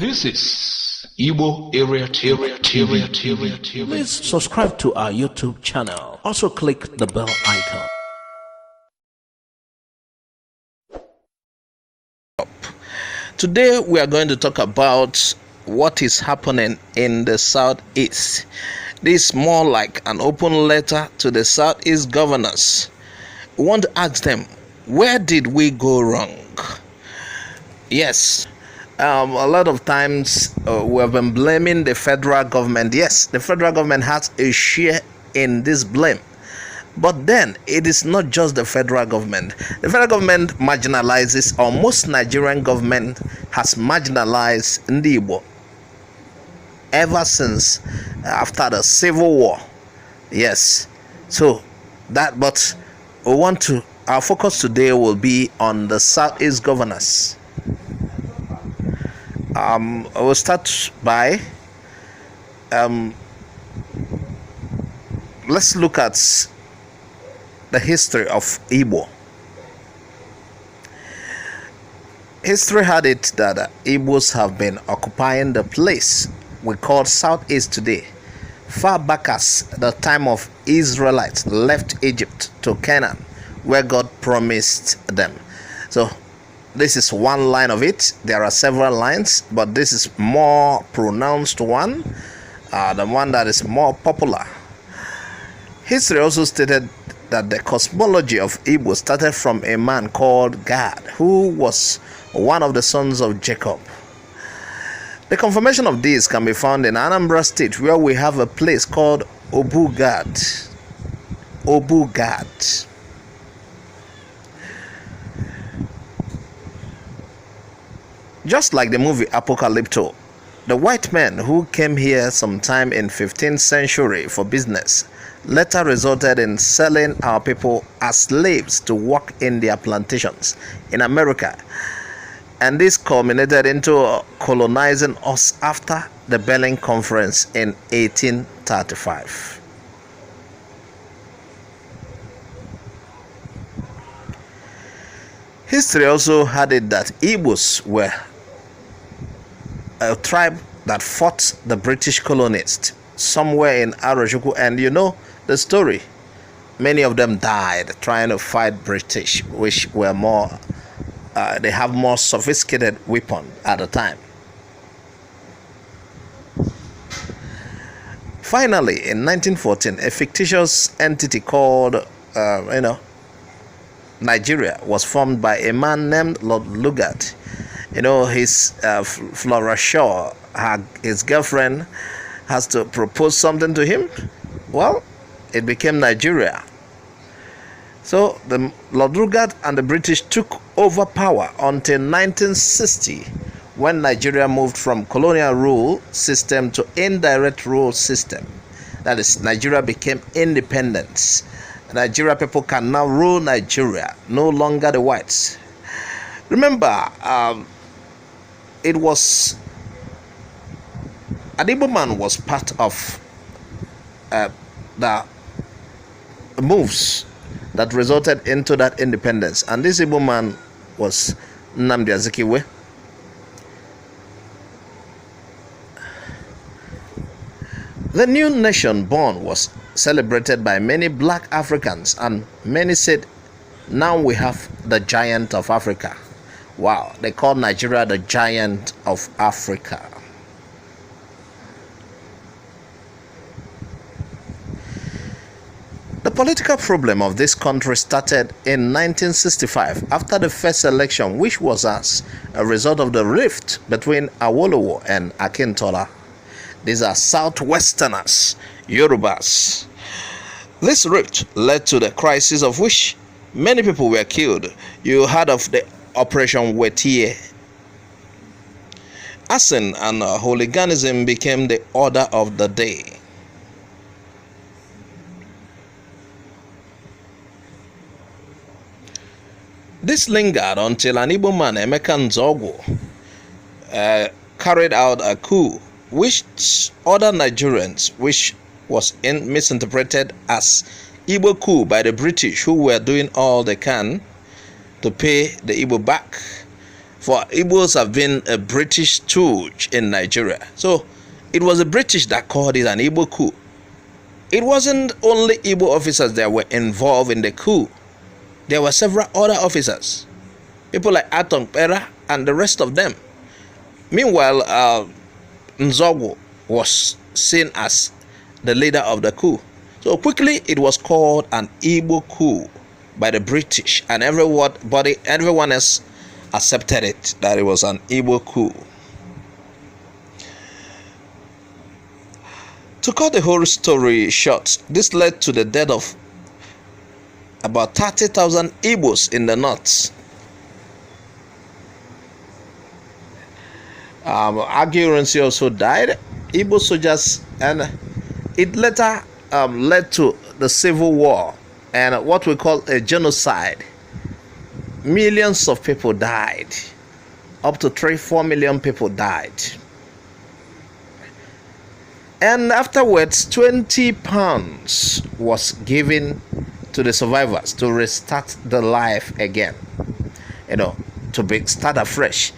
This is Igbo Area TV. Please subscribe to our YouTube channel. Also click the bell icon. Today we are going to talk about what is happening in the Southeast. This is more like an open letter to the Southeast governors. We want to ask them, where did we go wrong? Yes. A lot of times we have been blaming the federal government. Yes, the federal government has a share in this blame. But then it is not just the federal government. The federal government marginalizes, or most Nigerian government has marginalized the Igbo ever since after the Civil War. Yes. So that, but our focus today will be on the Southeast governors. I will start by let's look at the history of Igbo. History had it that Igbos have been occupying the place we call Southeast today, far back as the time of Israelites left Egypt to Canaan, where God promised them. So this is one line of it. There are several lines, but this is more pronounced one, the one that is more popular. History also stated that the cosmology of Igbo started from a man called Gad, who was one of the sons of Jacob. The confirmation of this can be found in Anambra State, where we have a place called Obugad. Just like the movie Apocalypto, the white men who came here sometime in 15th century for business later resulted in selling our people as slaves to work in their plantations in America. And this culminated into colonizing us after the Berlin Conference in 1835. History also had it that Igbos were a tribe that fought the British colonists somewhere in Arojuku, and you know the story. Many of them died trying to fight British, which were more they have more sophisticated weapon at the time. Finally, in 1914, a fictitious entity called Nigeria was formed by a man named Lord Lugard. His Flora Shaw, his girlfriend, has to propose something to him. Well, it became Nigeria. So the Lord Lugard and the British took over power until 1960, when Nigeria moved from colonial rule system to indirect rule system. That is, Nigeria became independent. Nigeria people can now rule Nigeria, no longer the whites. Remember, it was an Igbo man was part of the moves that resulted into that independence, and this Igbo man was Nnamdi Azikiwe. The new nation born was celebrated by many black Africans, and many said, now we have the giant of Africa. Wow, they call Nigeria the giant of Africa. The political problem of this country started in 1965 after the first election, which was as a result of the rift between Awolowo and Akintola. These are Southwesterners, Yorubas. This rift led to the crisis of which many people were killed. You heard of the Operation Wetie. Arson and hooliganism became the order of the day. This lingered until an Igbo man, Emeka Nzogwu, carried out a coup which other Nigerians, which was misinterpreted as Igbo coup by the British, who were doing all they can to pay the Igbo back For Igbos have been a British stooge in Nigeria. So it was the British that called it an Igbo coup. It wasn't only Igbo officers that were involved in the coup. There were several other officers. People like Atong Pera and the rest of them. Meanwhile, Nzogo was seen as the leader of the coup. So quickly it was called an Igbo coup by the British, and everyone else accepted it, that it was an Igbo coup. To cut the whole story short, this led to the death of about 30,000 Igbos in the north. Argurancy also died, Igbo soldiers, and it later led to the civil war and what we call a genocide. Millions of people died. Up to 3-4 million people died. And afterwards, 20 pounds was given to the survivors to restart the life again. To start afresh.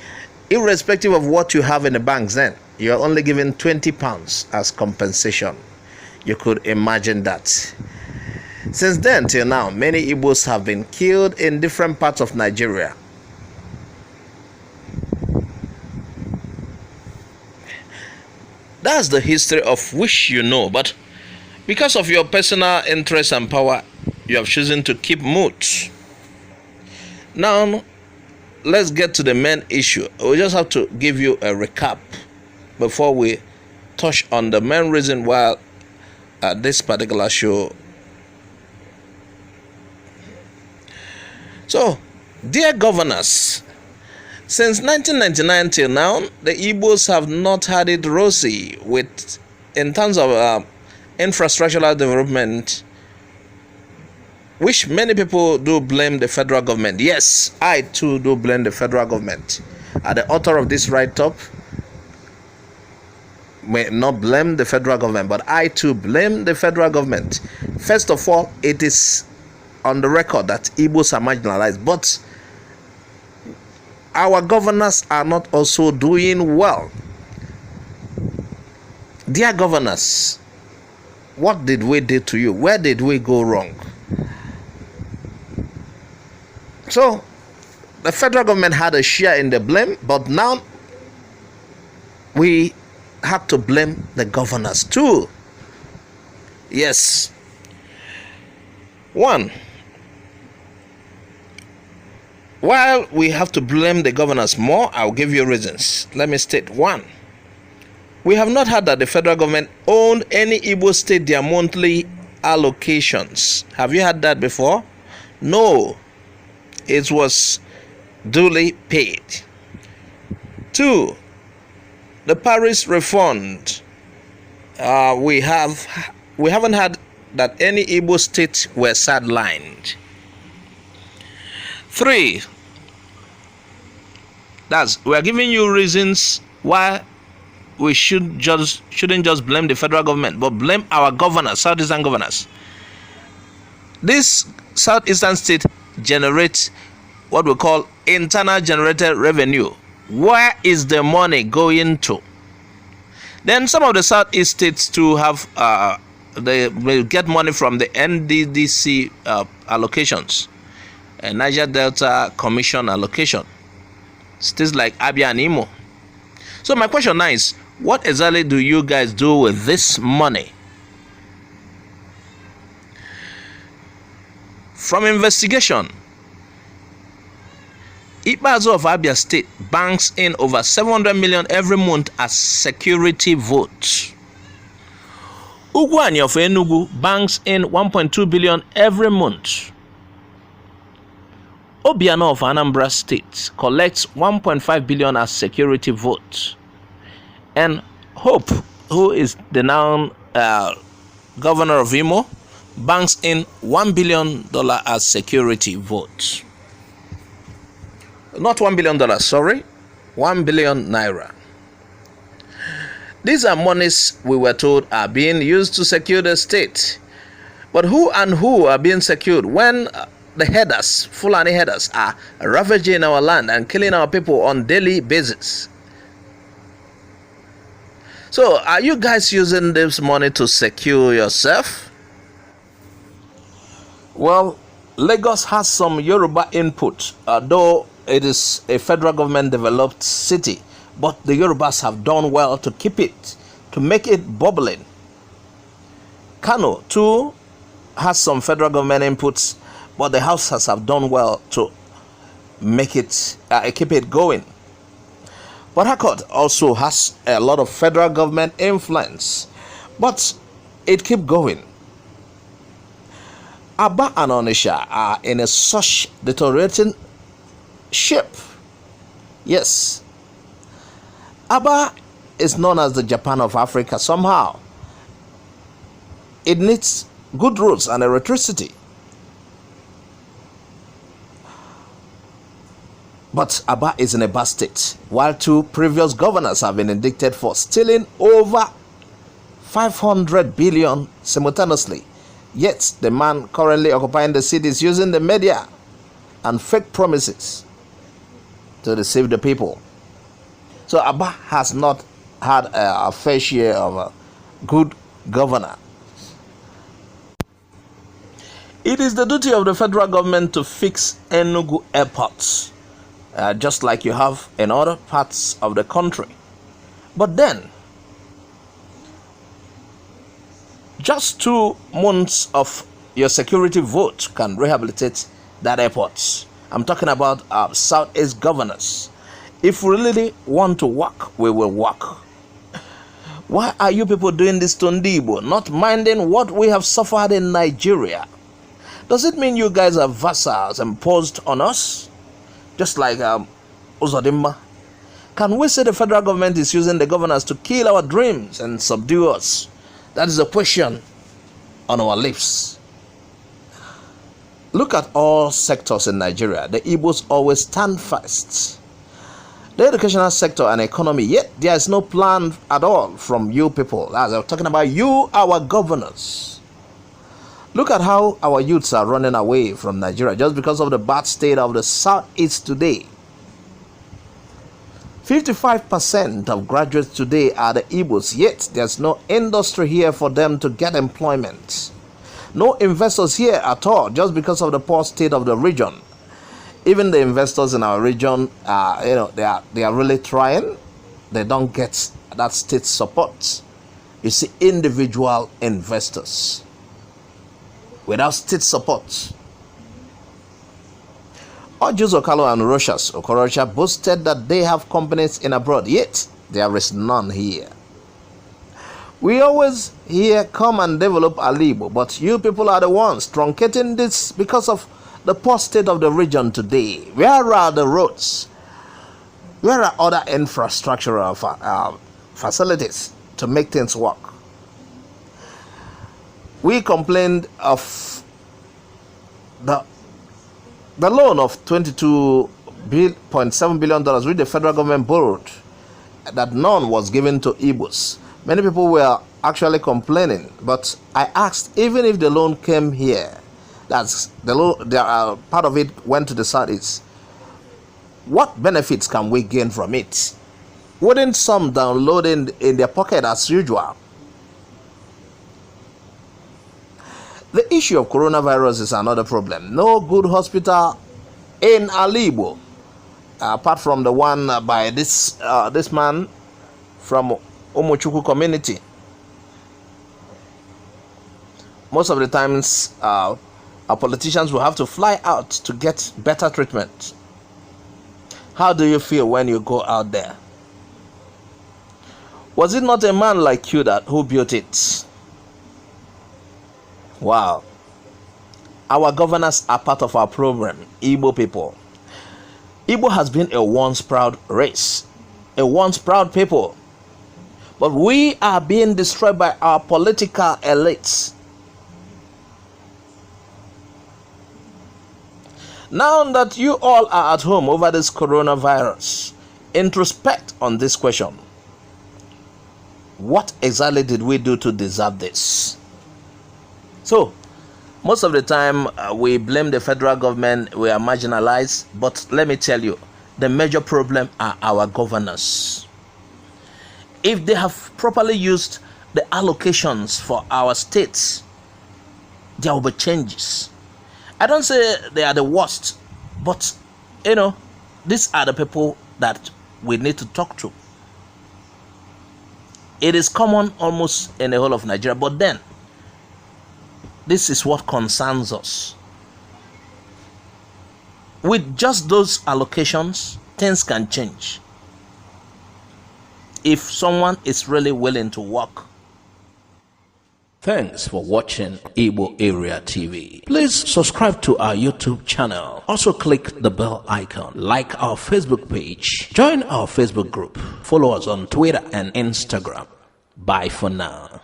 Irrespective of what you have in the banks then, you're only given 20 pounds as compensation. You could imagine that. Since then till now, many Igbos have been killed in different parts of Nigeria. That's the history of which you know, but because of your personal interest and power, you have chosen to keep mute. Now, let's get to the main issue. We just have to give you a recap before we touch on the main reason why this particular show. So, dear governors, since 1999 till now, the Igbos have not had it rosy in terms of infrastructural development, which many people do blame the federal government. Yes, I too do blame the federal government. The author of this write-up may not blame the federal government, but I too blame the federal government. First of all, it is on the record that Igbos are marginalized, but our governors are not also doing well. Dear governors, what did we do to you? Where did we go wrong? So, the federal government had a share in the blame, but now we have to blame the governors too. Yes. One, while we have to blame the governors more, I'll give you reasons. Let me state. One, we have not heard that the federal government owned any Igbo state their monthly allocations. Have you had that before? No. It was duly paid. Two, the Paris refund. We haven't had that any Igbo states were sidelined. Three, we are giving you reasons why we shouldn't just blame the federal government, but blame our governors, southeastern governors. This southeastern state generates what we call internal generated revenue. Where is the money going to? Then some of the southeast states too have they will get money from the NDDC allocations, Niger Delta Commission allocation. States like Abia and Imo. So my question now is, what exactly do you guys do with this money? From investigation, Ibazo of Abia State banks in over 700 million every month as security votes. Ugwuanyi of Enugu banks in 1.2 billion every month. Obiano of Anambra State collects 1.5 billion as security votes. And Hope, who is the now governor of Imo, banks in $1 billion as security votes. Not $1 billion, sorry, 1 billion naira. These are monies we were told are being used to secure the state. But who are being secured when the headers, Fulani headers, are ravaging our land and killing our people on daily basis. So, are you guys using this money to secure yourself? Well, Lagos has some Yoruba input, though it is a federal government developed city, but the Yorubas have done well to keep it, to make it bubbling. Kano too has some federal government inputs, but the Hausas have done well to make it, keep it going. Port Harcourt also has a lot of federal government influence, but it keep going. Aba and Onitsha are in a such deteriorating shape. Yes, Aba is known as the Japan of Africa somehow. It needs good roads and electricity. But Aba is in a bad state, while two previous governors have been indicted for stealing over 500 billion simultaneously. Yet the man currently occupying the seat is using the media and fake promises to deceive the people. So Aba has not had a fair share of a good governor. It is the duty of the federal government to fix Enugu airports, just like you have in other parts of the country. But then, just 2 months of your security vote can rehabilitate that airport. I'm talking about Southeast governors. If we really want to work, we will work. Why are you people doing this to Igbo, not minding what we have suffered in Nigeria? Does it mean you guys are vassals imposed on us? Just like Uzodimma. Can we say the federal government is using the governors to kill our dreams and subdue us? That is a question on our lips. Look at all sectors in Nigeria. The Igbos always stand first. The educational sector and economy, yet there is no plan at all from you people. As I'm talking about you, our governors. Look at how our youths are running away from Nigeria just because of the bad state of the Southeast today. 55% of graduates today are the Igbos, yet there's no industry here for them to get employment. No investors here at all just because of the poor state of the region. Even the investors in our region, they are really trying. They don't get that state support. You see, individual investors without state support. Ojus Okalo and Rochas Okorocha boasted that they have companies in abroad, yet there is none here. We always hear come and develop Alibo, but you people are the ones truncating this because of the poor state of the region today. Where are the roads? Where are other infrastructural facilities to make things work? We complained of the loan of $22.7 billion which the federal government borrowed, that none was given to Igbos. Many people were actually complaining, but I asked, even if the loan came here, that's the loan, part of it went to the Saudis, what benefits can we gain from it? Wouldn't some download in their pocket as usual? The issue of coronavirus is another problem. No good hospital in Alibo, apart from the one by this man from Umuchuku community. Most of the times, our politicians will have to fly out to get better treatment. How do you feel when you go out there? Was it not a man like you who built it? Wow. Our governors are part of our program, Igbo people. Igbo has been a once proud race, a once proud people. But we are being destroyed by our political elites. Now that you all are at home over this coronavirus, introspect on this question. What exactly did we do to deserve this? So, Most of the time, we blame the federal government, we are marginalized, but let me tell you, the major problem are our governors. If they have properly used the allocations for our states, there will be changes. I don't say they are the worst, but these are the people that we need to talk to. It is common almost in the whole of Nigeria, but then this is what concerns us. With just those allocations, things can change. If someone is really willing to work. Thanks for watching Igbo Area TV. Please subscribe to our YouTube channel. Also click the bell icon. Like our Facebook page. Join our Facebook group. Follow us on Twitter and Instagram. Bye for now.